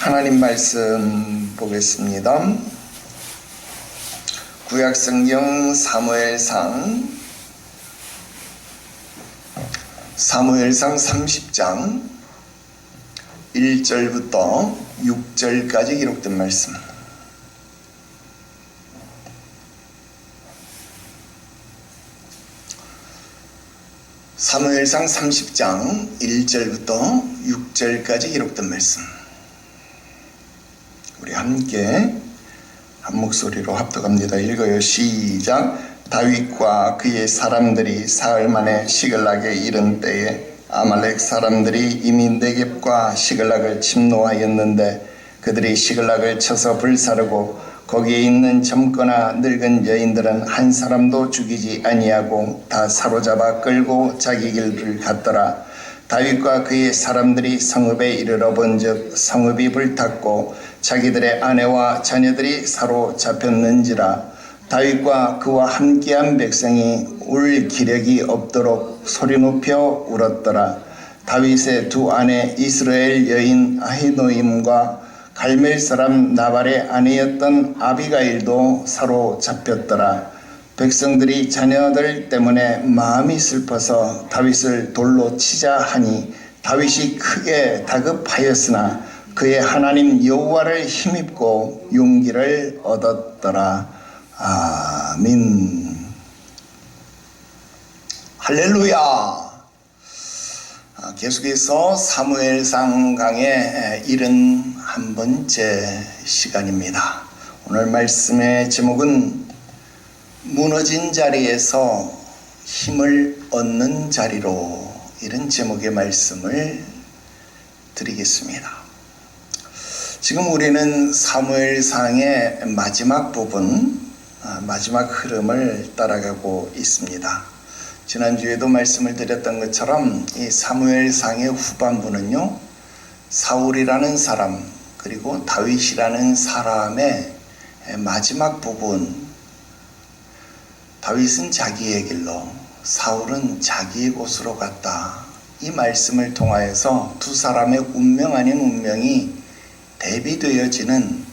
하나님 말씀 보겠습니다. 구약성경 사무엘상 30장 1절부터 6절까지 기록된 말씀. 사무엘상 30장 1절부터 6절까지 기록된 말씀. 우리 함께 한 목소리로 합독합니다. 읽어요. 시작. 다윗과 그의 사람들이 사흘 만에 시글락에 이른 때에 아말렉 사람들이 이미 네겝과 시글락을 침노하였는데 그들이 시글락을 쳐서 불사르고 거기에 있는 젊거나 늙은 여인들은 한 사람도 죽이지 아니하고 다 사로잡아 끌고 자기 길을 갔더라. 다윗과 그의 사람들이 성읍에 이르러 본즉 성읍이 불탔고 자기들의 아내와 자녀들이 사로잡혔는지라. 다윗과 그와 함께한 백성이 울 기력이 없도록 소리 높여 울었더라. 다윗의 두 아내 이스라엘 여인 아히노임과 갈멜 사람 나발의 아내였던 아비가일도 사로잡혔더라. 백성들이 자녀들 때문에 마음이 슬퍼서 다윗을 돌로 치자 하니 다윗이 크게 다급하였으나 그의 하나님 여호와를 힘입고 용기를 얻었더라. 아멘. 할렐루야. 계속해서 사무엘상 강의 71번째 시간입니다. 오늘 말씀의 제목은 무너진 자리에서 힘을 얻는 자리로, 이런 제목의 말씀을 드리겠습니다. 지금 우리는 사무엘상의 마지막 부분, 마지막 흐름을 따라가고 있습니다. 지난주에도 말씀을 드렸던 것처럼 이 사무엘상의 후반부는요, 사울이라는 사람 그리고 다윗이라는 사람의 마지막 부분, 다윗은 자기의 길로 사울은 자기의 곳으로 갔다, 이 말씀을 통하여서 두 사람의 운명 아닌 운명이 대비되어지는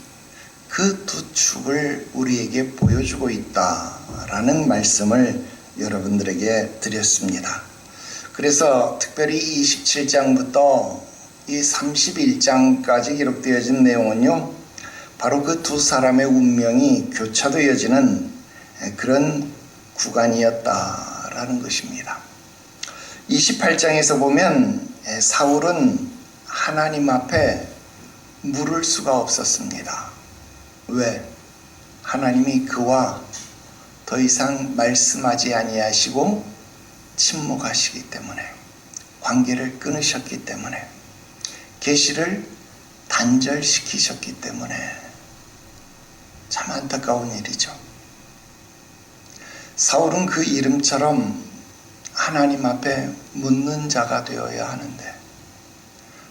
그 두 축을 우리에게 보여주고 있다라는 말씀을 여러분들에게 드렸습니다. 그래서 특별히 27장부터 이 31장까지 기록되어진 내용은요, 바로 그 두 사람의 운명이 교차되어지는 그런 구간이었다라는 것입니다. 28장에서 보면 사울은 하나님 앞에 물을 수가 없었습니다. 왜? 하나님이 그와 더 이상 말씀하지 아니하시고 침묵하시기 때문에, 관계를 끊으셨기 때문에, 계시를 단절시키셨기 때문에. 참 안타까운 일이죠. 사울은 그 이름처럼 하나님 앞에 묻는 자가 되어야 하는데,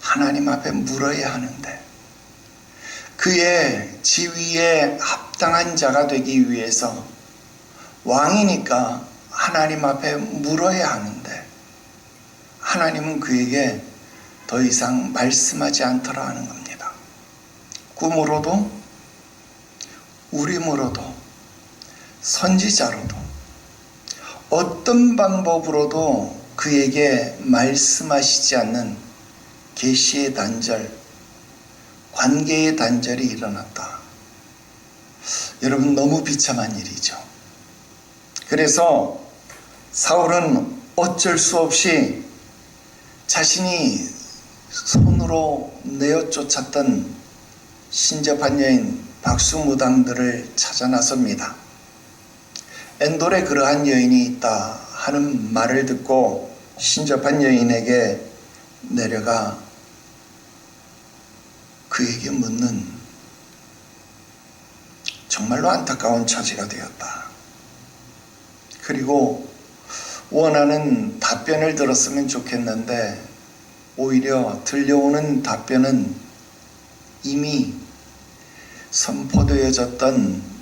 하나님 앞에 물어야 하는데, 그의 지위에 합당한 자가 되기 위해서 왕이니까 하나님 앞에 물어야 하는데, 하나님은 그에게 더 이상 말씀하지 않더라 하는 겁니다. 꿈으로도 우림으로도 선지자로도 어떤 방법으로도 그에게 말씀하시지 않는 계시의 단절, 관계의 단절이 일어났다. 여러분, 너무 비참한 일이죠. 그래서 사울은 어쩔 수 없이 자신이 손으로 내어 쫓았던 신접한 여인 박수무당들을 찾아 나섭니다. 엔돌에 그러한 여인이 있다 하는 말을 듣고 신접한 여인에게 내려가 그에게 묻는 정말로 안타까운 처지가 되었다. 그리고 원하는 답변을 들었으면 좋겠는데 오히려 들려오는 답변은 이미 선포되어졌던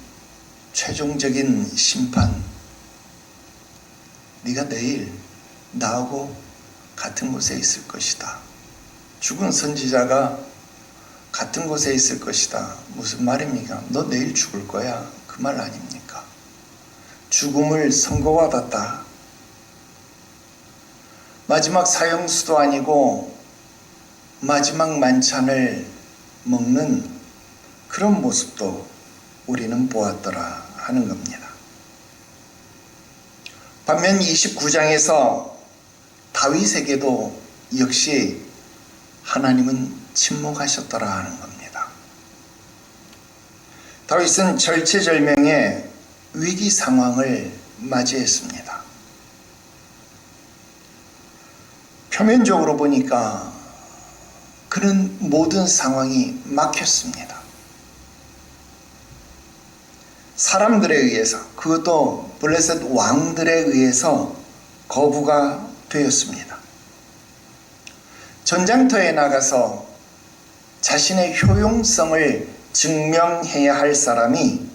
최종적인 심판, 네가 내일 나하고 같은 곳에 있을 것이다. 죽은 선지자가 같은 곳에 있을 것이다. 무슨 말입니까? 너 내일 죽을 거야. 그 말 아닙니까? 죽음을 선고받았다. 마지막 사형수도 아니고 마지막 만찬을 먹는 그런 모습도 우리는 보았더라 하는 겁니다. 반면 29장에서 다윗에게도 역시 하나님은 침묵하셨더라 하는 겁니다. 다윗은 절체절명의 위기 상황을 맞이했습니다. 표면적으로 보니까 그는 모든 상황이 막혔습니다. 사람들에 의해서, 그것도 블레셋 왕들에 의해서 거부가 되었습니다. 전장터에 나가서 자신의 효용성을 증명해야 할 사람이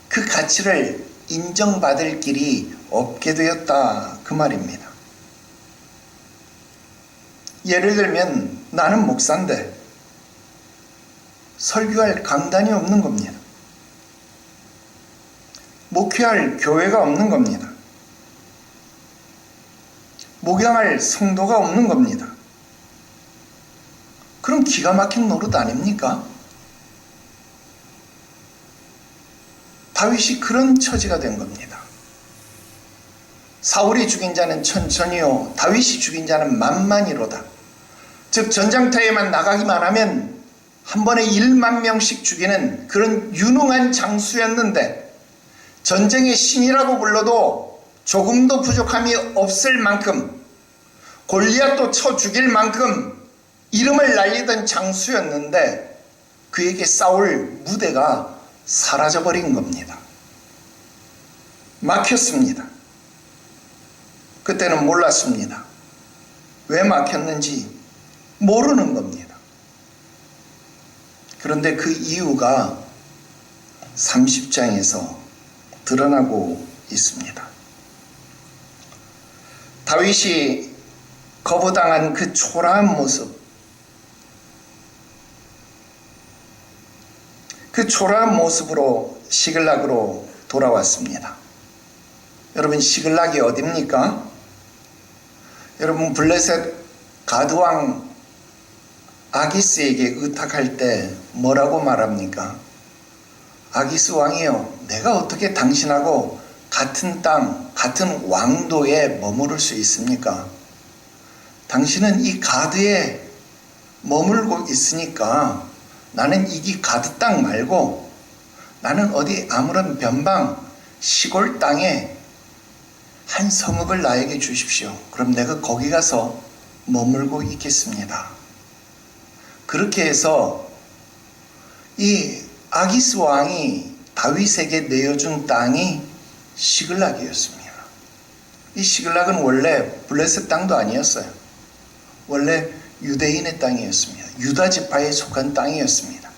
그 가치를 인정받을 길이 없게 되었다 그 말입니다. 예를 들면 나는 목사인데 설교할 강단이 없는 겁니다. 목회할 교회가 없는 겁니다. 목양할 성도가 없는 겁니다. 그럼 기가 막힌 노릇 아닙니까? 다윗이 그런 처지가 된 겁니다. 사울이 죽인 자는 천천히요 다윗이 죽인 자는 만만이로다. 즉 전장터에만 나가기만 하면 한 번에 1만 명씩 죽이는 그런 유능한 장수였는데 전쟁의 신이라고 불러도 조금도 부족함이 없을 만큼 골리앗도 쳐 죽일 만큼 이름을 날리던 장수였는데 그에게 싸울 무대가 사라져버린 겁니다. 막혔습니다. 그때는 몰랐습니다. 왜 막혔는지 모르는 겁니다. 그런데 그 이유가 30장에서 드러나고 있습니다. 다윗이 거부당한 그 초라한 모습, 그 초라한 모습으로 시글락으로 돌아왔습니다. 여러분, 시글락이 어딥니까? 여러분, 블레셋 가드왕 아기스에게 의탁할 때 뭐라고 말합니까? 아기스 왕이요, 내가 어떻게 당신하고 같은 땅, 같은 왕도에 머무를 수 있습니까? 당신은 이 가드에 머물고 있으니까 나는 이 가드 땅 말고 나는 어디 아무런 변방 시골 땅에 한 성읍을 나에게 주십시오. 그럼 내가 거기 가서 머물고 있겠습니다. 그렇게 해서 이 아기스 왕이 다윗에게 내어준 땅이 시글락이었습니다. 이 시글락은 원래 블레셋 땅도 아니었어요. 원래 유대인의 땅이었습니다. 유다 지파에 속한 땅이었습니다.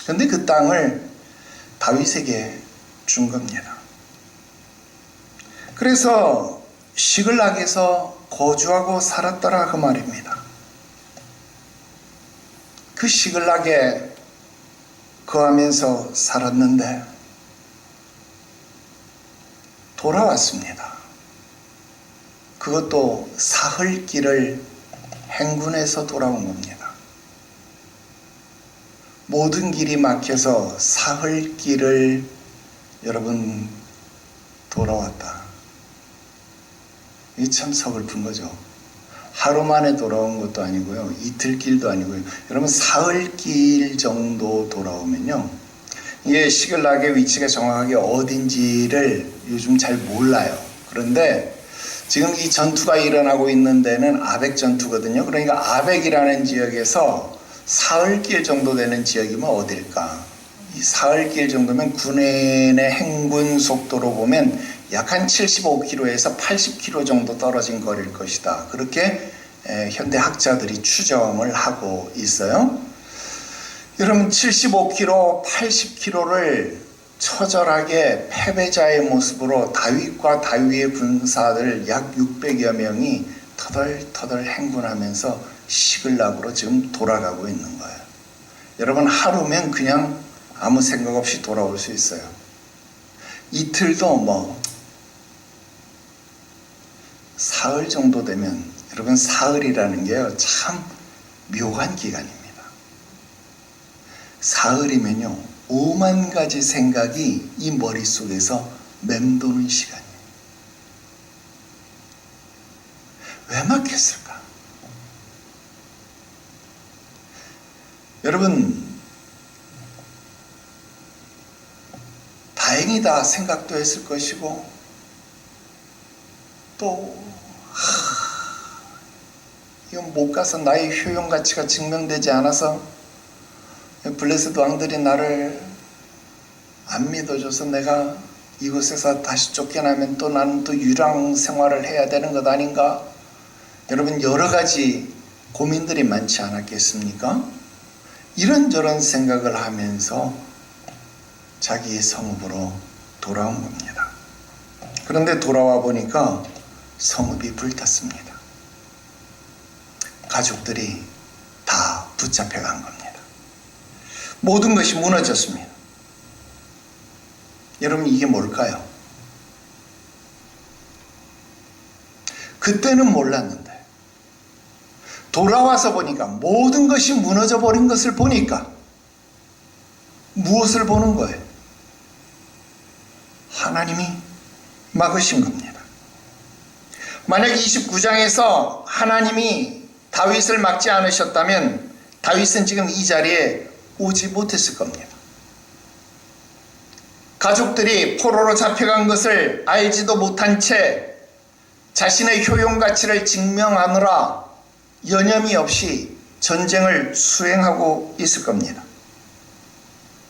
그런데 그 땅을 다윗에게 준 겁니다. 그래서 시글락에서 거주하고 살았더라 그 말입니다. 그 시글락에 거하면서 살았는데 돌아왔습니다. 그것도 사흘길을 행군해서 돌아온 겁니다. 모든 길이 막혀서 사흘길을 여러분 돌아왔다. 이게 참 서글픈 거죠. 하루 만에 돌아온 것도 아니고요. 이틀 길도 아니고요. 여러분 사흘길 정도 돌아오면요. 이게 시글락의 위치가 정확하게 어딘지를 요즘 잘 몰라요. 그런데 지금 이 전투가 일어나고 있는 데는 아벡 전투거든요. 그러니까 아벡이라는 지역에서 사흘길 정도 되는 지역이면 어딜까? 이 사흘길 정도면 군인의 행군 속도로 보면 약 한 75km에서 80km 정도 떨어진 거리일 것이다. 그렇게 현대 학자들이 추정을 하고 있어요. 여러분 75km, 80km를 처절하게 패배자의 모습으로 다윗과 다윗의 군사들 약 600여 명이 터덜터덜 행군하면서 시글락으로 지금 돌아가고 있는 거예요. 여러분, 하루면 그냥 아무 생각 없이 돌아올 수 있어요. 이틀도 사흘 정도 되면, 여러분, 사흘이라는 게요, 참 묘한 기간입니다. 사흘이면요, 5만 가지 생각이 이 머릿속에서 맴도는 시간이에요. 왜 막혔을까? 여러분, 다행이다 생각도 했을 것이고, 또 이건 못 가서 나의 효용 가치가 증명되지 않아서 블레셋 왕들이 나를 안 믿어줘서 내가 이곳에서 다시 쫓겨나면 또 나는 또 유랑 생활을 해야 되는 것 아닌가? 여러분, 여러 가지 고민들이 많지 않았겠습니까? 이런저런 생각을 하면서 자기의 성읍으로 돌아온 겁니다. 그런데 돌아와 보니까 성읍이 불탔습니다. 가족들이 다 붙잡혀간 겁니다. 모든 것이 무너졌습니다. 여러분, 이게 뭘까요? 그때는 몰랐는데 돌아와서 보니까, 모든 것이 무너져 버린 것을 보니까 무엇을 보는 거예요? 하나님이 막으신 겁니다. 만약 29장에서 하나님이 다윗을 막지 않으셨다면 다윗은 지금 이 자리에 오지 못했을 겁니다. 가족들이 포로로 잡혀간 것을 알지도 못한 채 자신의 효용 가치를 증명하느라 여념이 없이 전쟁을 수행하고 있을 겁니다.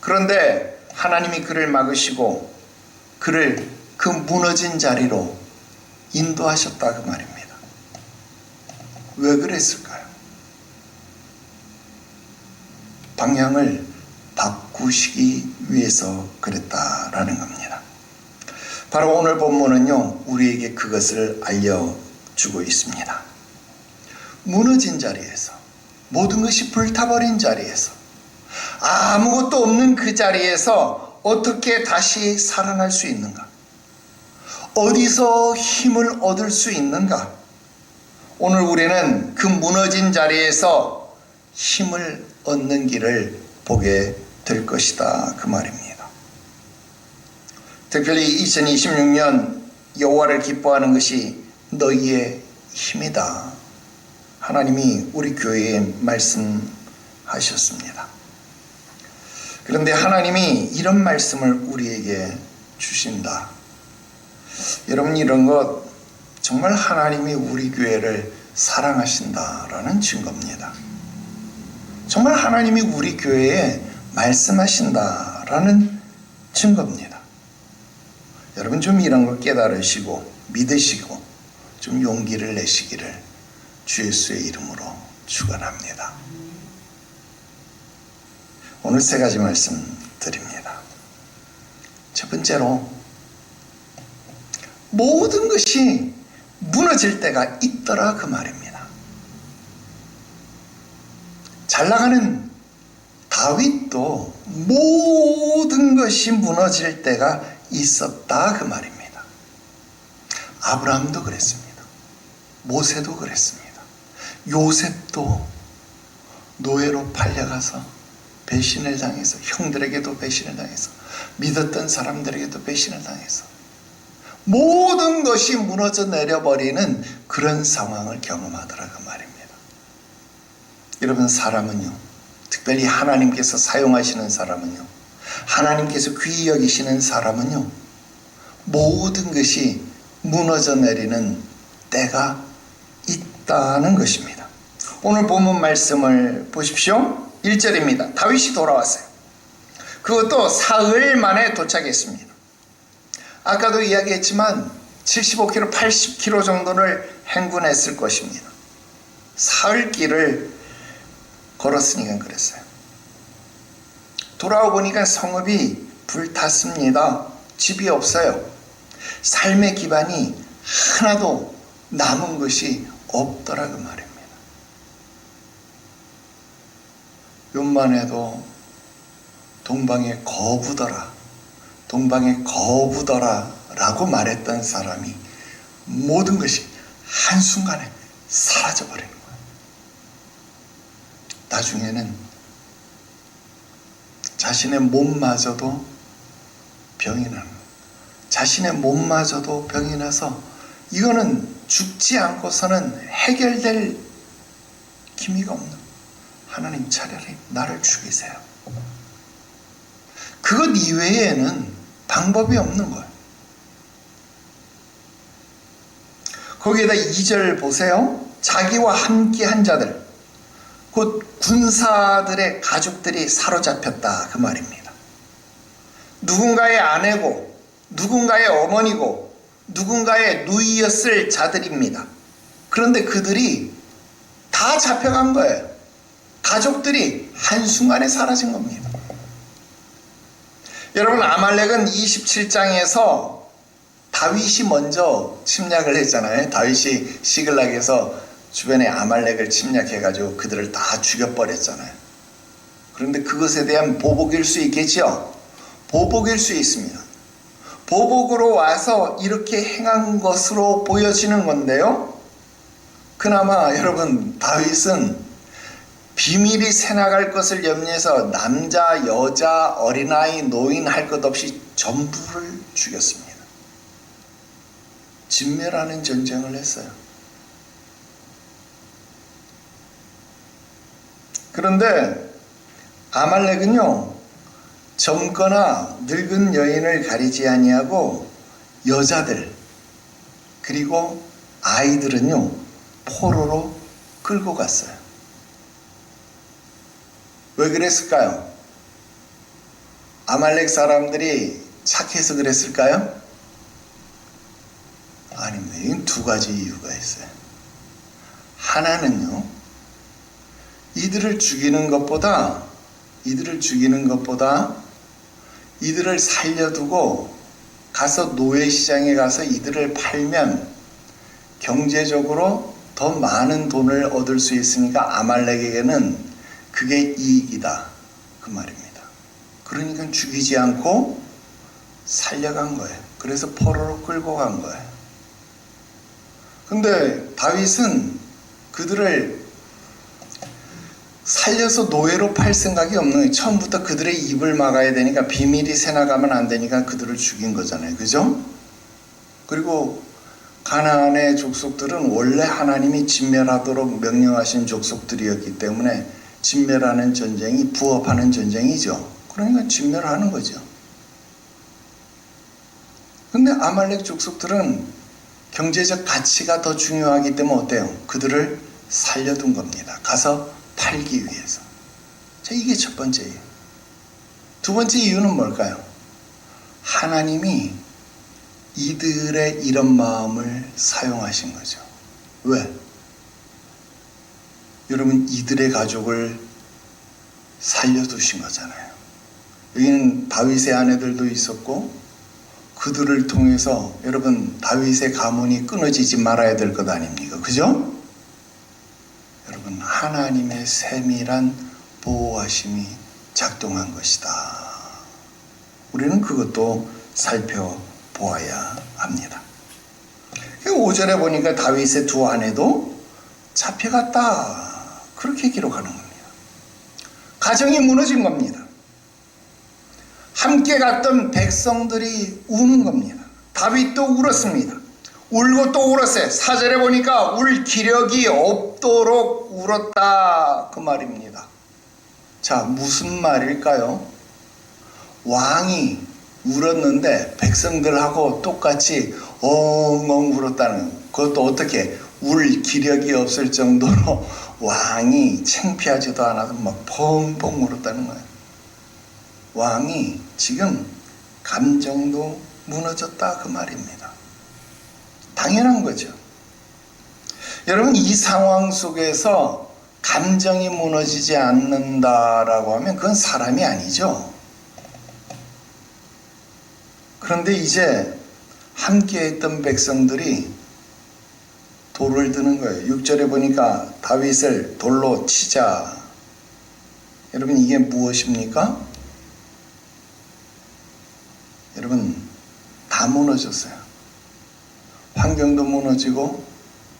그런데 하나님이 그를 막으시고 그를 그 무너진 자리로 인도하셨다, 그 말입니다. 왜 그랬을까요? 방향을 바꾸시기 위해서 그랬다라는 겁니다. 바로 오늘 본문은요, 우리에게 그것을 알려주고 있습니다. 무너진 자리에서, 모든 것이 불타버린 자리에서, 아무것도 없는 그 자리에서 어떻게 다시 살아날 수 있는가? 어디서 힘을 얻을 수 있는가? 오늘 우리는 그 무너진 자리에서 힘을 얻는 길을 보게 될 것이다, 그 말입니다. 특별히 2026년 여호와를 기뻐하는 것이 너희의 힘이다. 하나님이 우리 교회에 말씀하셨습니다. 그런데 하나님이 이런 말씀을 우리에게 주신다. 여러분, 이런 것 정말 하나님이 우리 교회를 사랑하신다라는 증거입니다. 정말 하나님이 우리 교회에 말씀하신다라는 증거입니다. 여러분, 좀 이런 걸 깨달으시고 믿으시고 좀 용기를 내시기를 주 예수의 이름으로 축원합니다. 오늘 세 가지 말씀 드립니다. 첫 번째로, 모든 것이 무너질 때가 있더라, 그 말입니다. 잘 나가는 다윗도 모든 것이 무너질 때가 있었다, 그 말입니다. 아브라함도 그랬습니다. 모세도 그랬습니다. 요셉도 노예로 팔려가서 배신을 당해서, 형들에게도 배신을 당해서, 믿었던 사람들에게도 배신을 당해서 모든 것이 무너져 내려버리는 그런 상황을 경험하더라, 그 말입니다. 여러분, 사람은요, 특별히 하나님께서 사용하시는 사람은요, 하나님께서 귀히 여기시는 사람은요, 모든 것이 무너져 내리는 때가 있다는 것입니다. 오늘 본문 말씀을 보십시오. 1절입니다. 다윗이 돌아왔어요. 그것도 사흘 만에 도착했습니다. 아까도 이야기했지만 75km, 80km 정도를 행군했을 것입니다. 사흘 길을 걸었으니까 그랬어요. 돌아와 보니까 성읍이 불탔습니다. 집이 없어요. 삶의 기반이 하나도 남은 것이 없더라, 그 말입니다. 요만해도 동방의 거부더라, 동방의 거부더라 라고 말했던 사람이 모든 것이 한순간에 사라져버리는 거예요. 나중에는 자신의 몸마저도 병이 나는 거예요. 자신의 몸마저도 병이 나서 이거는 죽지 않고서는 해결될 기미가 없는, 하나님 차라리 나를 죽이세요. 그것 이외에는 방법이 없는 거예요. 거기에다 2절 보세요. 자기와 함께한 자들, 곧 군사들의 가족들이 사로잡혔다 그 말입니다. 누군가의 아내고 누군가의 어머니고 누군가의 누이였을 자들입니다. 그런데 그들이 다 잡혀간 거예요. 가족들이 한순간에 사라진 겁니다. 여러분, 아말렉은 27장에서 다윗이 먼저 침략을 했잖아요. 다윗이 시글락에서 주변에 아말렉을 침략해가지고 그들을 다 죽여버렸잖아요. 그런데 그것에 대한 보복일 수 있겠죠? 보복일 수 있습니다. 보복으로 와서 이렇게 행한 것으로 보여지는 건데요. 그나마 여러분, 다윗은 비밀이 새나갈 것을 염려해서 남자, 여자, 어린아이, 노인 할 것 없이 전부를 죽였습니다. 진멸하는 전쟁을 했어요. 그런데 아말렉은요, 젊거나 늙은 여인을 가리지 아니하고 여자들 그리고 아이들은요 포로로 끌고 갔어요. 왜 그랬을까요? 아말렉 사람들이 착해서 그랬을까요? 아닙니다. 이건 두 가지 이유가 있어요. 하나는요, 이들을 죽이는 것보다 이들을 살려두고 가서 노예시장에 가서 이들을 팔면 경제적으로 더 많은 돈을 얻을 수 있으니까 아말렉에게는 그게 이익이다 그 말입니다. 그러니까 죽이지 않고 살려간 거예요. 그래서 포로로 끌고 간 거예요. 근데 다윗은 그들을 살려서 노예로 팔 생각이 없는 거예요. 처음부터 그들의 입을 막아야 되니까, 비밀이 새나가면 안 되니까 그들을 죽인 거잖아요. 그죠? 그리고 가나안의 족속들은 원래 하나님이 진멸하도록 명령하신 족속들이었기 때문에 진멸하는 전쟁이 부업하는 전쟁이죠. 그러니까 진멸하는 거죠. 근데 아말렉 족속들은 경제적 가치가 더 중요하기 때문에 어때요? 그들을 살려둔 겁니다. 가서 팔기 위해서. 자, 이게 첫 번째예요. 두 번째 이유는 뭘까요? 하나님이 이들의 이런 마음을 사용하신 거죠. 왜? 여러분, 이들의 가족을 살려두신 거잖아요. 여기는 다윗의 아내들도 있었고, 그들을 통해서 여러분 다윗의 가문이 끊어지지 말아야 될 것 아닙니까? 그죠? 여러분, 하나님의 세밀한 보호하심이 작동한 것이다. 우리는 그것도 살펴보아야 합니다. 5절에 보니까 다윗의 두 아내도 잡혀갔다, 그렇게 기록하는 겁니다. 가정이 무너진 겁니다. 함께 갔던 백성들이 우는 겁니다. 다윗도 울었습니다. 울고 또 울었어요. 4절에 보니까 울 기력이 없도록 울었다 그 말입니다. 자, 무슨 말일까요? 왕이 울었는데 백성들하고 똑같이 엉엉 울었다는, 그것도 어떻게 울 기력이 없을 정도로 왕이 창피하지도 않아서 막 펑펑 울었다는 거예요. 왕이 지금 감정도 무너졌다 그 말입니다. 당연한 거죠. 여러분, 이 상황 속에서 감정이 무너지지 않는다라고 하면 그건 사람이 아니죠. 그런데 이제 함께했던 백성들이 돌을 드는 거예요. 6절에 보니까 다윗을 돌로 치자. 여러분, 이게 무엇입니까? 여러분, 다 무너졌어요. 환경도 무너지고,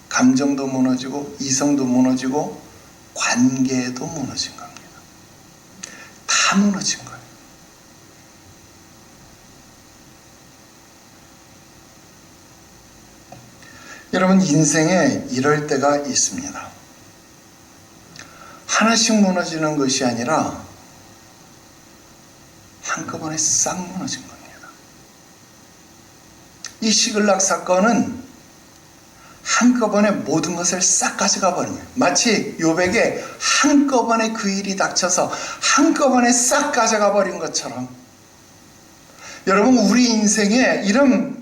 감정도 무너지고, 이성도 무너지고, 관계도 무너진 겁니다. 다 무너진 거예요. 여러분, 인생에 이럴 때가 있습니다. 하나씩 무너지는 것이 아니라 한꺼번에 싹 무너진 겁니다. 이 시글락 사건은 한꺼번에 모든 것을 싹 가져가 버린 거예요. 마치 욥에게 한꺼번에 그 일이 닥쳐서 한꺼번에 싹 가져가 버린 것처럼, 여러분, 우리 인생에 이런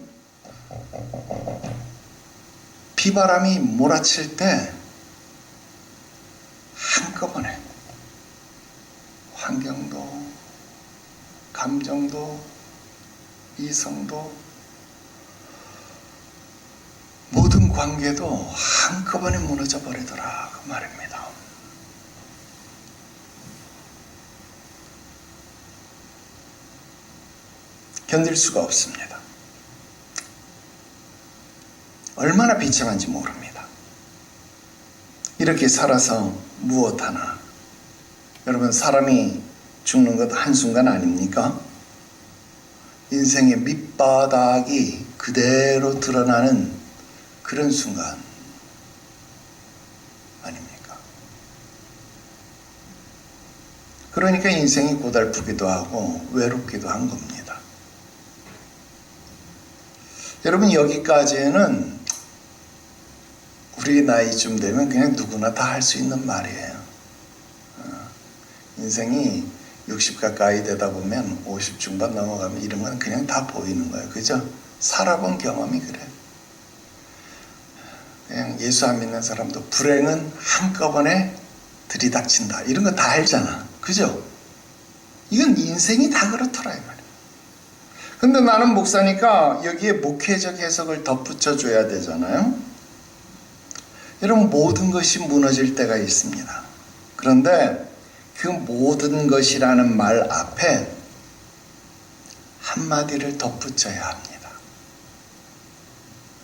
비바람이 몰아칠 때 한꺼번에 환경도, 감정도, 이성도, 모든 관계도 한꺼번에 무너져 버리더라, 그 말입니다. 견딜 수가 없습니다. 얼마나 비참한지 모릅니다. 이렇게 살아서 무엇 하나. 여러분, 사람이 죽는 것 한순간 아닙니까? 인생의 밑바닥이 그대로 드러나는 그런 순간 아닙니까? 그러니까 인생이 고달프기도 하고 외롭기도 한 겁니다. 여러분, 여기까지는 우리 나이쯤 되면 그냥 누구나 다 할 수 있는 말이에요. 인생이 60 가까이 되다 보면 50 중반 넘어가면 이런 건 그냥 다 보이는 거예요. 그죠? 살아본 경험이 그래요. 그냥 예수 안 믿는 사람도 불행은 한꺼번에 들이닥친다, 이런 거 다 알잖아. 그죠? 이건 인생이 다 그렇더라, 이 말이야. 근데 나는 목사니까 여기에 목회적 해석을 덧붙여 줘야 되잖아요. 여러분, 모든 것이 무너질 때가 있습니다. 그런데 그 모든 것이라는 말 앞에 한마디를 덧붙여야 합니다.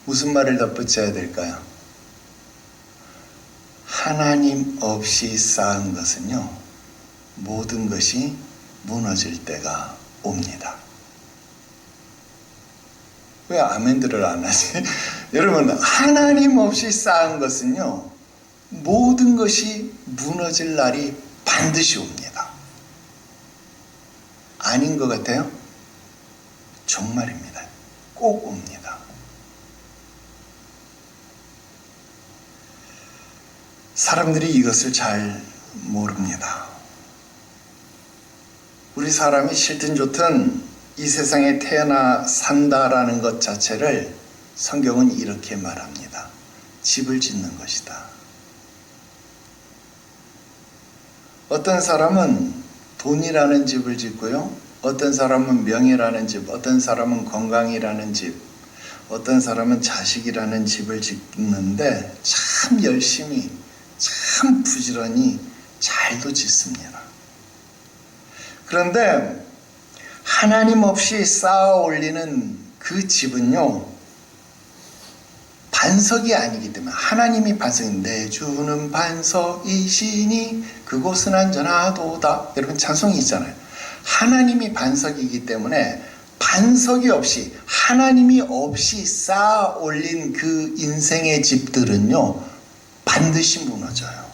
무슨 말을 덧붙여야 될까요? 하나님 없이 쌓은 것은요, 모든 것이 무너질 때가 옵니다. 왜 아멘들을 안 하지? 여러분, 하나님 없이 쌓은 것은요, 모든 것이 무너질 날이 반드시 옵니다. 아닌 것 같아요? 정말입니다. 꼭 옵니다. 사람들이 이것을 잘 모릅니다. 우리 사람이 싫든 좋든 이 세상에 태어나 산다라는 것 자체를 성경은 이렇게 말합니다. 집을 짓는 것이다. 어떤 사람은 돈이라는 집을 짓고요, 어떤 사람은 명예라는 집, 어떤 사람은 건강이라는 집, 어떤 사람은 자식이라는 집을 짓는데 참 열심히, 참 부지런히 잘도 짓습니다. 그런데 하나님 없이 쌓아 올리는 그 집은요, 반석이 아니기 때문에, 하나님이 반석이, 내 주는 반석이시니 그곳은 안전하도다. 여러분, 찬송이 있잖아요. 하나님이 반석이기 때문에 반석이 없이, 하나님이 없이 쌓아 올린 그 인생의 집들은요, 반드시 무너져요.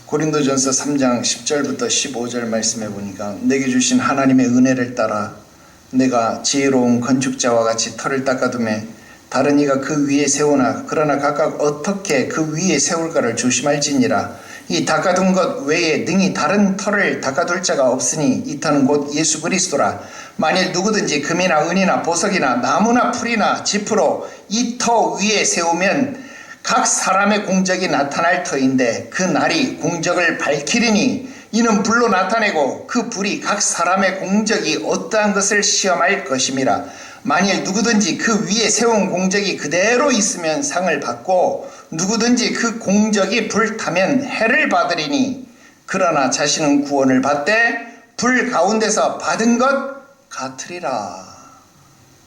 고린도전서 3장 10절부터 15절 말씀해 보니까, 내게 주신 하나님의 은혜를 따라 내가 지혜로운 건축자와 같이 터를 닦아두매 다른 이가 그 위에 세우나 그러나 각각 어떻게 그 위에 세울까를 조심할지니라. 이 닦아둔 것 외에 능히 다른 터를 닦아둘 자가 없으니 이 터는 곧 예수 그리스도라. 만일 누구든지 금이나 은이나 보석이나 나무나 풀이나 짚으로 이 터 위에 세우면 각 사람의 공적이 나타날 터인데 그 날이 공적을 밝히리니 이는 불로 나타내고 그 불이 각 사람의 공적이 어떠한 것을 시험할 것임이라. 만일 누구든지 그 위에 세운 공적이 그대로 있으면 상을 받고 누구든지 그 공적이 불타면 해를 받으리니 그러나 자신은 구원을 받되 불 가운데서 받은 것 같으리라.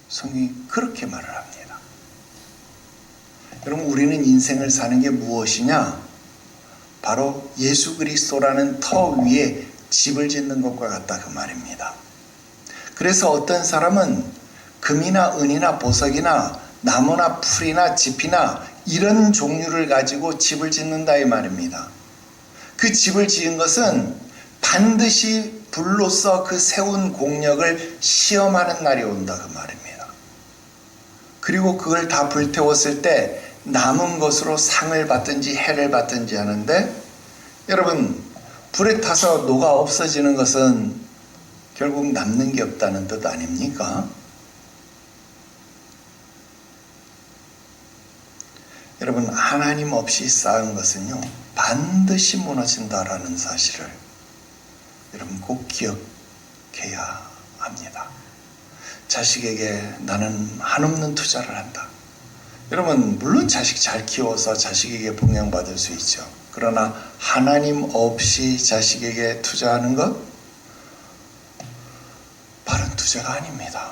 성경이 그렇게 말을 합니다. 여러분, 우리는 인생을 사는 게 무엇이냐? 바로 예수 그리스도라는 터 위에 집을 짓는 것과 같다, 그 말입니다. 그래서 어떤 사람은 금이나 은이나 보석이나 나무나 풀이나 짚이나 이런 종류를 가지고 집을 짓는다, 이 말입니다. 그 집을 지은 것은 반드시 불로써 그 세운 공력을 시험하는 날이 온다, 그 말입니다. 그리고 그걸 다 불태웠을 때 남은 것으로 상을 받든지 해를 받든지 하는데, 여러분, 불에 타서 녹아 없어지는 것은 결국 남는 게 없다는 뜻 아닙니까? 여러분, 하나님 없이 쌓은 것은요, 반드시 무너진다라는 사실을 여러분 꼭 기억해야 합니다. 자식에게 나는 한없는 투자를 한다. 여러분, 물론 자식 잘 키워서 자식에게 봉양받을 수 있죠. 그러나 하나님 없이 자식에게 투자하는 것, 바른 투자가 아닙니다.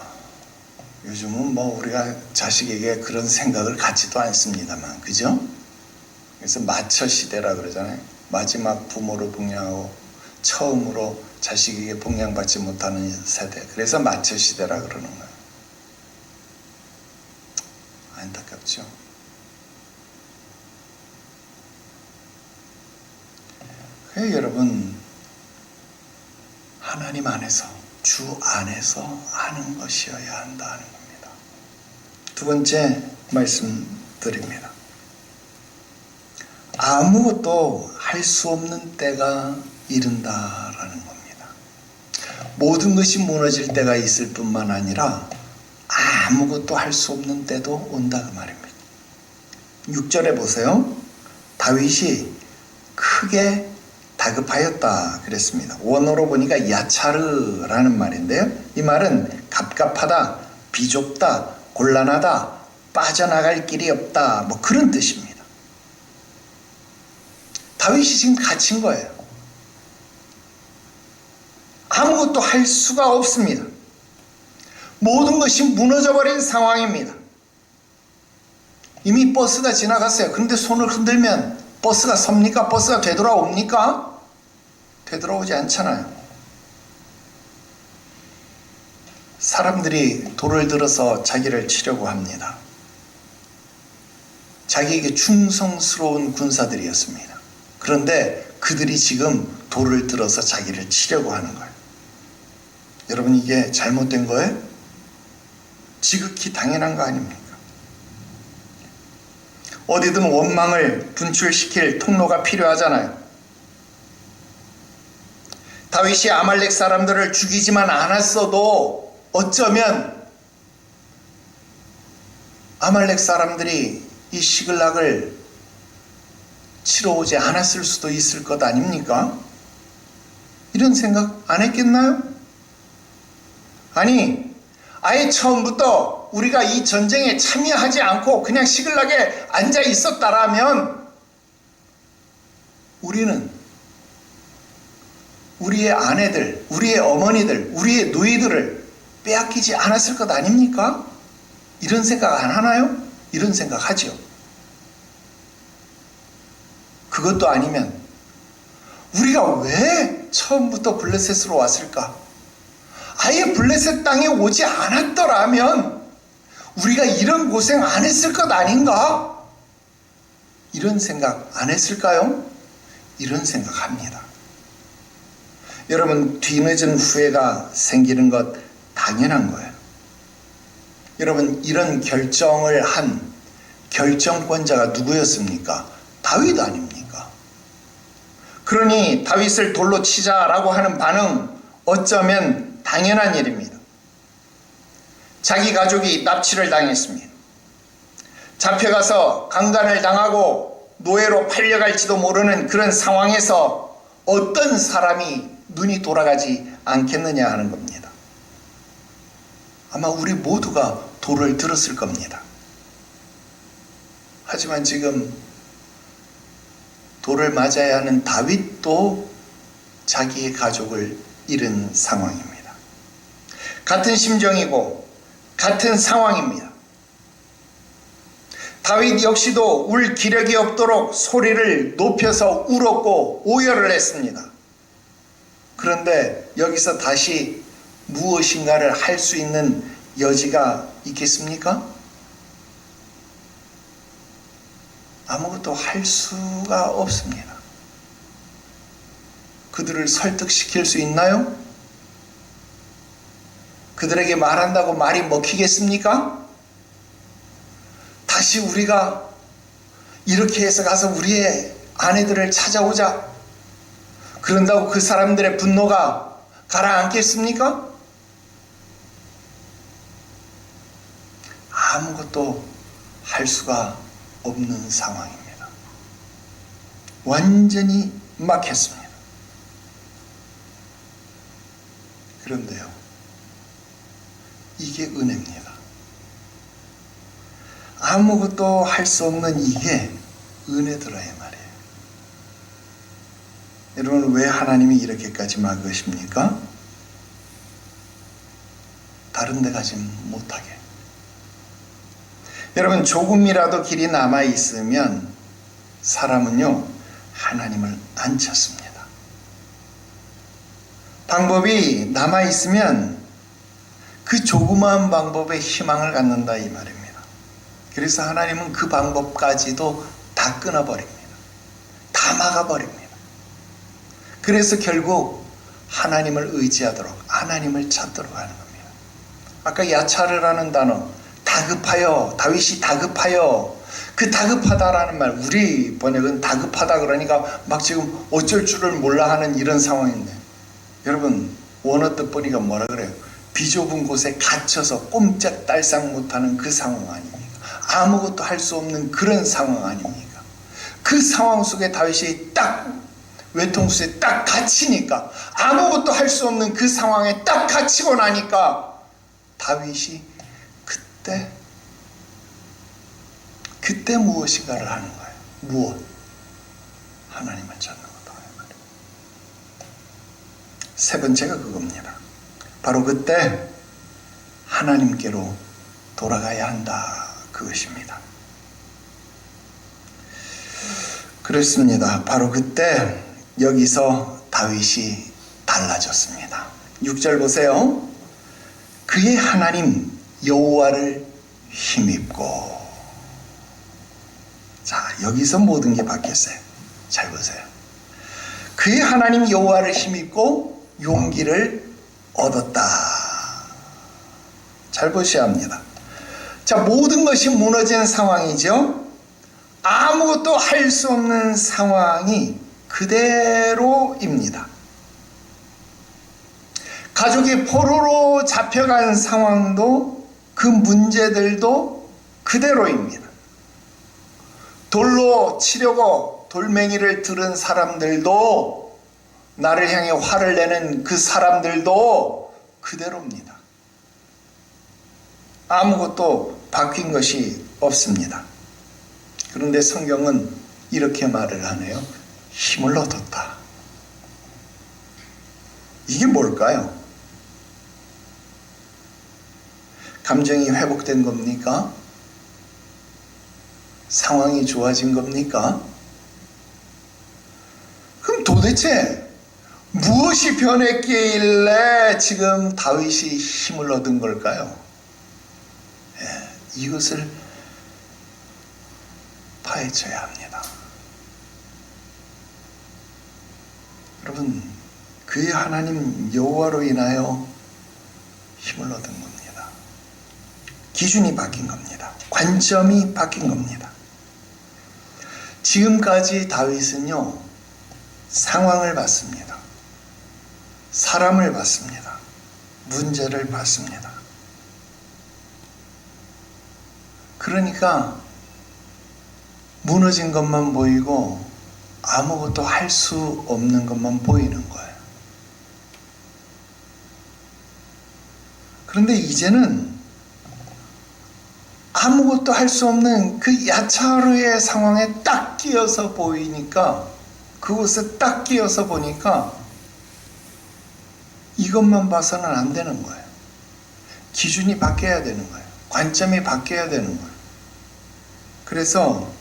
요즘은 뭐 우리가 자식에게 그런 생각을 갖지도 않습니다만, 그죠? 그래서 마처 시대라 그러잖아요. 마지막 부모로 봉양하고 처음으로 자식에게 봉양받지 못하는 세대. 그래서 마처 시대라 그러는 거예요. 안타깝죠. 그래서 여러분, 하나님 안에서, 주 안에서 하는 것이어야 한다는 겁니다. 두 번째 말씀드립니다. 아무것도 할 수 없는 때가 이른다라는 겁니다. 모든 것이 무너질 때가 있을 뿐만 아니라 아무것도 할 수 없는 때도 온다, 그 말입니다. 6절에 보세요. 다윗이 크게 다급하였다 그랬습니다. 원어로 보니까 야차르라는 말인데요. 이 말은 갑갑하다, 비좁다, 곤란하다, 빠져나갈 길이 없다, 뭐 그런 뜻입니다. 다윗이 지금 갇힌 거예요. 아무것도 할 수가 없습니다. 모든 것이 무너져버린 상황입니다. 이미 버스가 지나갔어요. 그런데 손을 흔들면 버스가 섭니까? 버스가 되돌아옵니까? 되돌아오지 않잖아요. 사람들이 돌을 들어서 자기를 치려고 합니다. 자기에게 충성스러운 군사들이었습니다. 그런데 그들이 지금 돌을 들어서 자기를 치려고 하는 거예요. 여러분, 이게 잘못된 거예요? 지극히 당연한 거 아닙니까? 어디든 원망을 분출시킬 통로가 필요하잖아요. 다윗이 아말렉 사람들을 죽이지만 않았어도 어쩌면 아말렉 사람들이 이 시글락을 치러 오지 않았을 수도 있을 것 아닙니까? 이런 생각 안 했겠나요? 아니, 아예 처음부터 우리가 이 전쟁에 참여하지 않고 그냥 시글락에 앉아 있었다라면 우리는 우리의 아내들, 우리의 어머니들, 우리의 누이들을 빼앗기지 않았을 것 아닙니까? 이런 생각 안 하나요? 이런 생각 하죠. 그것도 아니면 우리가 왜 처음부터 블레셋으로 왔을까? 아예 블레셋 땅에 오지 않았더라면 우리가 이런 고생 안 했을 것 아닌가? 이런 생각 안 했을까요? 이런 생각합니다. 여러분, 뒤늦은 후회가 생기는 것 당연한 거예요. 여러분, 이런 결정을 한 결정권자가 누구였습니까? 다윗 아닙니까? 그러니 다윗을 돌로 치자라고 하는 반응, 어쩌면 당연한 일입니다. 자기 가족이 납치를 당했습니다. 잡혀가서 강간을 당하고 노예로 팔려갈지도 모르는 그런 상황에서 어떤 사람이 눈이 돌아가지 않겠느냐 하는 겁니다. 아마 우리 모두가 돌을 들었을 겁니다. 하지만 지금 돌을 맞아야 하는 다윗도 자기의 가족을 잃은 상황입니다. 같은 심정이고 같은 상황입니다. 다윗 역시도 울 기력이 없도록 소리를 높여서 울었고 오열을 했습니다. 그런데 여기서 다시 무엇인가를 할 수 있는 여지가 있겠습니까? 아무것도 할 수가 없습니다. 그들을 설득시킬 수 있나요? 그들에게 말한다고 말이 먹히겠습니까? 다시 우리가 이렇게 해서 가서 우리의 아내들을 찾아오자. 그런다고 그 사람들의 분노가 가라앉겠습니까? 아무것도 할 수가 없는 상황입니다. 완전히 막혔습니다. 그런데요, 이게 은혜입니다. 아무것도 할 수 없는 이게 은혜더라 이 말이에요. 여러분, 왜 하나님이 이렇게까지 막으십니까? 다른 데 가지 못하게. 여러분, 조금이라도 길이 남아 있으면 사람은요, 하나님을 안 찾습니다. 방법이 남아 있으면 그 조그마한 방법에 희망을 갖는다 이 말입니다. 그래서 하나님은 그 방법까지도 다 끊어버립니다. 다 막아버립니다. 그래서 결국 하나님을 의지하도록, 하나님을 찾도록 하는 겁니다. 아까 야차르라는 단어, 다급하여, 다윗이 다급하여, 그 다급하다라는 말, 우리 번역은 다급하다 그러니까 막 지금 어쩔 줄을 몰라 하는 이런 상황인데, 여러분 원어 뜻 보니까 뭐라 그래요? 비좁은 곳에 갇혀서 꼼짝달싹 못하는 그 상황 아닙니까? 아무것도 할 수 없는 그런 상황 아닙니까? 그 상황 속에 다윗이 딱 외통수에 딱 갇히니까, 아무것도 할 수 없는 그 상황에 딱 갇히고 나니까 다윗이 그때 무엇인가를 하는 거예요. 무엇? 하나님을 찾는 거다. 세 번째가 그겁니다. 바로 그때 하나님께로 돌아가야 한다. 그것입니다. 그렇습니다. 바로 그때 여기서 다윗이 달라졌습니다. 6절 보세요. 그의 하나님 여호와를 힘입고. 자, 여기서 모든 게 바뀌었어요. 잘 보세요. 그의 하나님 여호와를 힘입고 용기를 얻었다. 잘 보셔야 합니다. 자, 모든 것이 무너진 상황이죠. 아무것도 할 수 없는 상황이 그대로입니다. 가족이 포로로 잡혀간 상황도, 그 문제들도 그대로입니다. 돌로 치려고 돌멩이를 들은 사람들도, 나를 향해 화를 내는 그 사람들도 그대로입니다. 아무것도 바뀐 것이 없습니다. 그런데 성경은 이렇게 말을 하네요. 힘을 얻었다. 이게 뭘까요? 감정이 회복된 겁니까? 상황이 좋아진 겁니까? 그럼 도대체 무엇이 변했길래 지금 다윗이 힘을 얻은 걸까요? 이것을 파헤쳐야 합니다. 여러분, 그의 하나님 여호와로 인하여 힘을 얻은 겁니다. 기준이 바뀐 겁니다. 관점이 바뀐 겁니다. 지금까지 다윗은요, 상황을 봤습니다. 사람을 봤습니다. 문제를 봤습니다. 그러니까 무너진 것만 보이고 아무것도 할 수 없는 것만 보이는 거예요. 그런데 이제는 아무것도 할 수 없는 그 야차르의 상황에 딱 끼어서 보이니까 그곳에 딱 끼어서 보니까 이것만 봐서는 안 되는 거예요. 기준이 바뀌어야 되는 거예요. 관점이 바뀌어야 되는 거예요. 그래서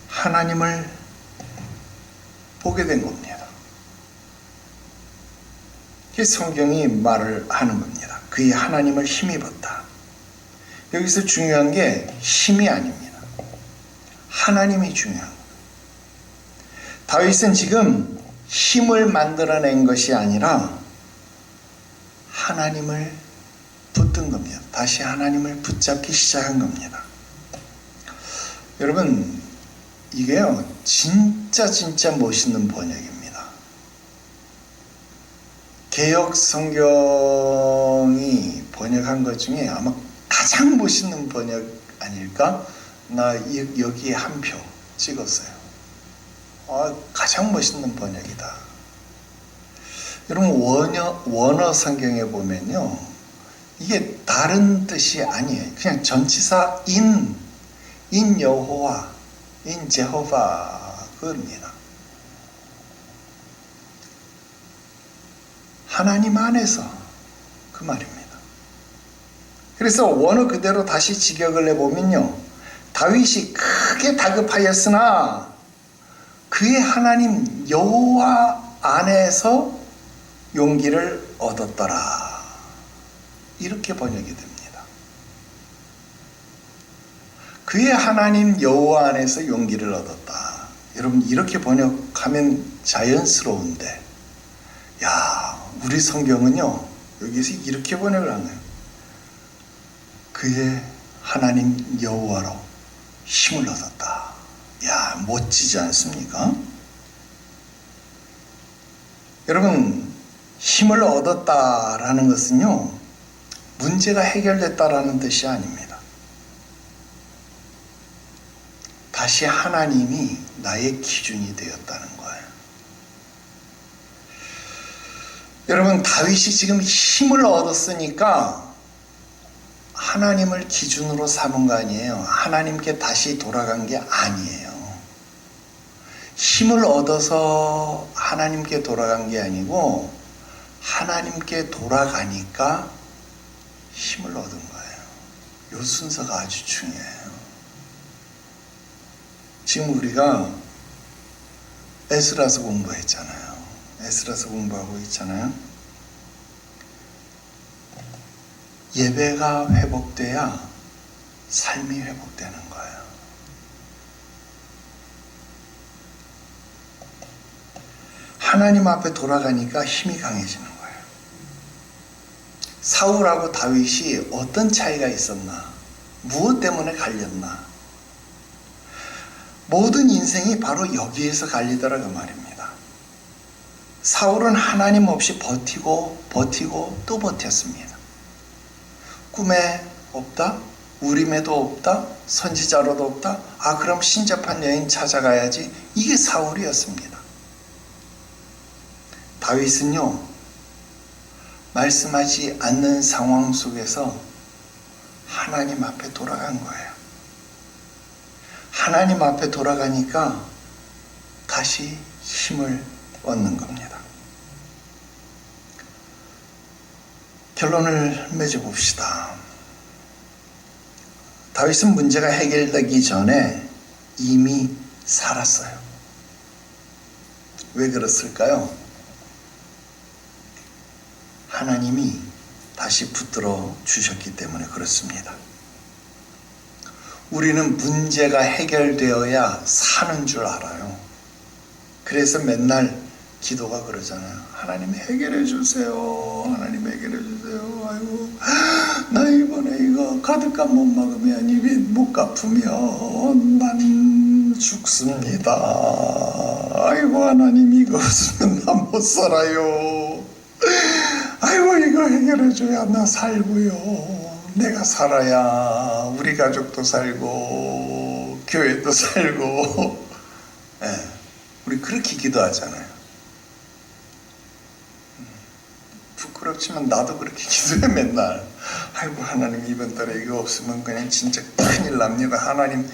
하나님을 보게 된 겁니다. 이게 성경이 말을 하는 겁니다. 그의 하나님을 힘입었다. 여기서 중요한 게 힘이 아닙니다. 하나님이 중요한 거예요. 다윗은 지금 힘을 만들어낸 것이 아니라 하나님을 붙든 겁니다. 다시 하나님을 붙잡기 시작한 겁니다. 여러분, 이게요, 진짜 멋있는 번역입니다. 개역 성경이 번역한 것 중에 아마 가장 멋있는 번역 아닐까? 나 여기에 한 표 찍었어요. 가장 멋있는 번역이다. 여러분, 원어 성경에 보면요, 이게 다른 뜻이 아니에요. 그냥 전치사 인 여호와, 인 제호바 그겁니다. 하나님 안에서 그 말입니다. 그래서 원어 그대로 다시 직역을 해보면요, 다윗이 크게 다급하였으나 그의 하나님 여호와 안에서 용기를 얻었더라. 이렇게 번역이 됩니다. 그의 하나님 여호와 안에서 용기를 얻었다. 여러분, 이렇게 번역하면 자연스러운데, 우리 성경은요, 여기서 이렇게 번역을 한 거예요. 그의 하나님 여호와로 힘을 얻었다. 멋지지 않습니까? 여러분, 힘을 얻었다라는 것은요, 문제가 해결됐다라는 뜻이 아닙니다. 다시 하나님이 나의 기준이 되었다는 거예요. 여러분, 다윗이 지금 힘을 얻었으니까 하나님을 기준으로 삼은 거 아니에요. 하나님께 다시 돌아간 게 아니에요. 힘을 얻어서 하나님께 돌아간 게 아니고 하나님께 돌아가니까 힘을 얻은 거예요. 이 순서가 아주 중요해요. 지금 우리가 에스라서 공부했잖아요. 에스라서 공부하고 있잖아요. 예배가 회복돼야 삶이 회복되는 거예요. 하나님 앞에 돌아가니까 힘이 강해지는 거예요. 사울하고 다윗이 어떤 차이가 있었나? 무엇 때문에 갈렸나? 모든 인생이 바로 여기에서 갈리더라고 말입니다. 사울은 하나님 없이 버티고 또 버텼습니다. 꿈에 없다? 우림에도 없다? 선지자로도 없다? 그럼 신접한 여인 찾아가야지. 이게 사울이었습니다. 다윗은요, 말씀하지 않는 상황 속에서 하나님 앞에 돌아간 거예요. 하나님 앞에 돌아가니까 다시 힘을 얻는 겁니다. 결론을 맺어봅시다. 다윗은 문제가 해결되기 전에 이미 살았어요. 왜 그랬을까요? 하나님이 다시 붙들어 주셨기 때문에 그렇습니다. 우리는 문제가 해결되어야 사는 줄 알아요. 그래서 맨날 기도가 그러잖아요. 하나님 해결해 주세요. 하나님 해결해 주세요. 아이고, 나 이번에 이거 카드값 못 막으면 입이 못 갚으면 난 죽습니다. 아이고, 하나님 이거 없으면 나 못 살아요. 아이고, 이거 해결해 줘야 나 살고요. 내가 살아야 우리 가족도 살고 교회도 살고. 우리 그렇게 기도하잖아요. 부끄럽지만 나도 그렇게 기도해 맨날. 아이고, 하나님 이번 달에 이거 없으면 그냥 진짜 큰일 납니다. 하나님,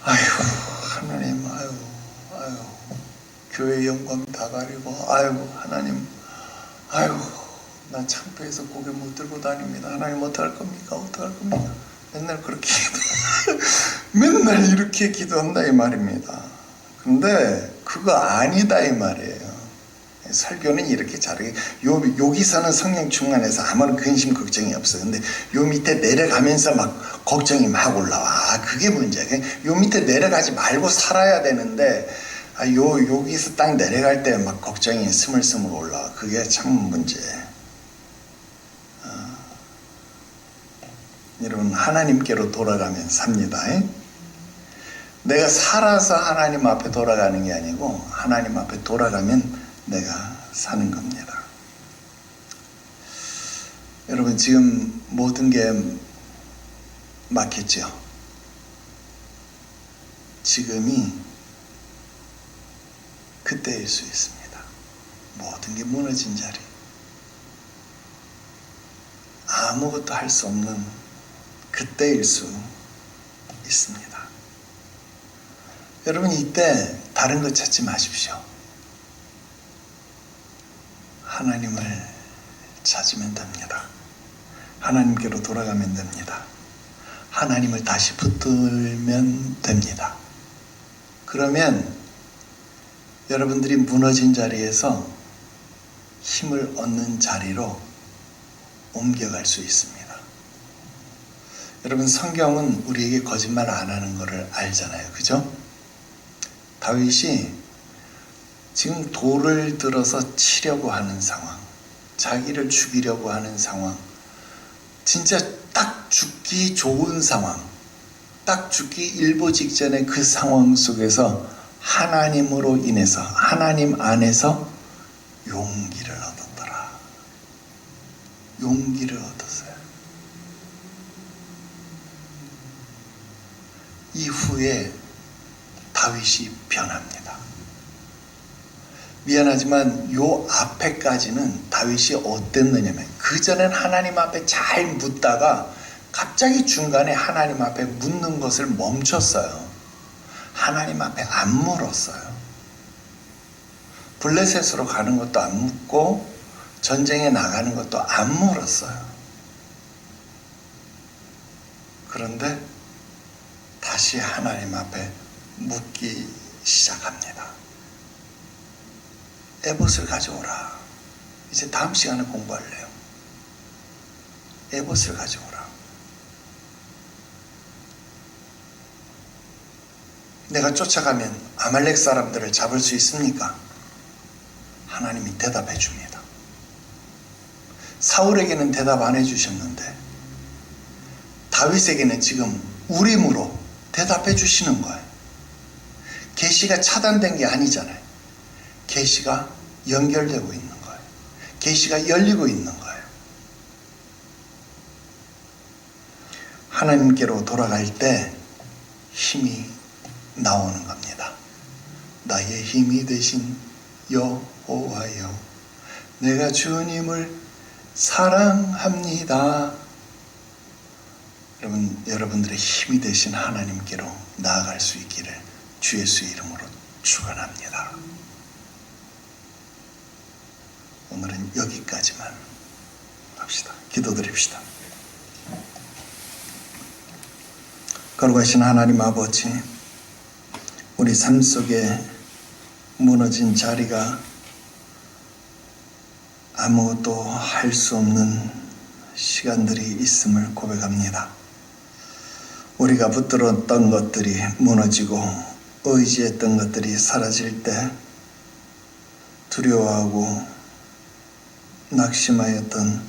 아이고, 하나님, 아이고, 교회 영광 다 가리고 아이고 하나님, 아이고 나 창피해서 고개 못 들고 다닙니다. 하나님 어떡할 겁니까? 어떡할 겁니까? 맨날 그렇게 맨날 이렇게 기도한다 이 말입니다. 근데 그거 아니다 이 말이에요. 설교는 이렇게 잘해. 여기서는 성령 충만해서 아무런 근심 걱정이 없어. 근데 요 밑에 내려가면서 막 걱정이 막 올라와. 그게 문제야. 요 밑에 내려가지 말고 살아야 되는데 여기서 딱 내려갈 때 막 걱정이 스물스물 올라와. 그게 참 문제예요. 여러분 하나님께로 돌아가면 삽니다. 내가 살아서 하나님 앞에 돌아가는 게 아니고 하나님 앞에 돌아가면 내가 사는 겁니다. 여러분 지금 모든 게 막혔죠. 지금이 그때일 수 있습니다. 모든 게 무너진 자리. 아무것도 할 수 없는 그때일 수 있습니다. 여러분 이때 다른 것 찾지 마십시오. 하나님을 찾으면 됩니다. 하나님께로 돌아가면 됩니다. 하나님을 다시 붙들면 됩니다. 그러면 여러분들이 무너진 자리에서 힘을 얻는 자리로 옮겨갈 수 있습니다. 여러분 성경은 우리에게 거짓말 안 하는 것을 알잖아요. 그죠? 다윗이 지금 돌을 들어서 치려고 하는 상황, 자기를 죽이려고 하는 상황, 진짜 딱 죽기 좋은 상황, 딱 죽기 일보 직전의 그 상황 속에서 하나님으로 인해서, 하나님 안에서 용기를 얻었더라. 용기를 얻었어요. 이후에 다윗이 변합니다. 미안하지만 요 앞에까지는 다윗이 어땠느냐면 그 전엔 하나님 앞에 잘 묻다가 갑자기 중간에 하나님 앞에 묻는 것을 멈췄어요. 하나님 앞에 안 물었어요. 블레셋으로 가는 것도 안 묻고 전쟁에 나가는 것도 안 물었어요. 그런데 다시 하나님 앞에 묻기 시작합니다. 에봇을 가져오라. 이제 다음 시간에 공부할래요. 에봇을 가져오라. 내가 쫓아가면 아말렉 사람들을 잡을 수 있습니까? 하나님이 대답해 줍니다. 사울에게는 대답 안 해주셨는데 다윗에게는 지금 우림으로 대답해 주시는 거예요. 계시가 차단된 게 아니잖아요. 계시가 연결되고 있는 거예요. 계시가 열리고 있는 거예요. 하나님께로 돌아갈 때 힘이 나오는 겁니다. 나의 힘이 되신 여호와여, 내가 주님을 사랑합니다. 여러분들의 힘이 되신 하나님께로 나아갈 수 있기를 주 예수의 이름으로 축원합니다. 오늘은 여기까지만 합시다. 기도드립시다. 거룩하신 하나님 아버지, 우리 삶 속에 무너진 자리가 아무것도 할 수 없는 시간들이 있음을 고백합니다. 우리가 붙들었던 것들이 무너지고 의지했던 것들이 사라질 때 두려워하고 낙심하였던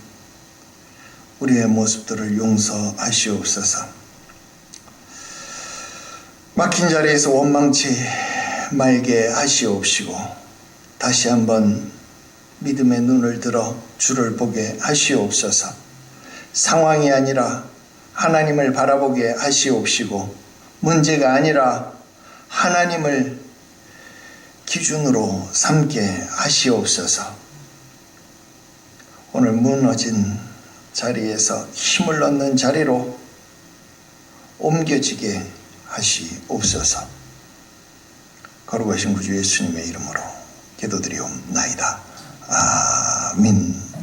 우리의 모습들을 용서하시옵소서. 막힌 자리에서 원망치 말게 하시옵시고 다시 한번 믿음의 눈을 들어 주를 보게 하시옵소서. 상황이 아니라 하나님을 바라보게 하시옵시고 문제가 아니라 하나님을 기준으로 삼게 하시옵소서. 오늘 무너진 자리에서 힘을 얻는 자리로 옮겨지게 하시옵소서. 거룩하신 구주 예수님의 이름으로 기도드리옵나이다. 아멘.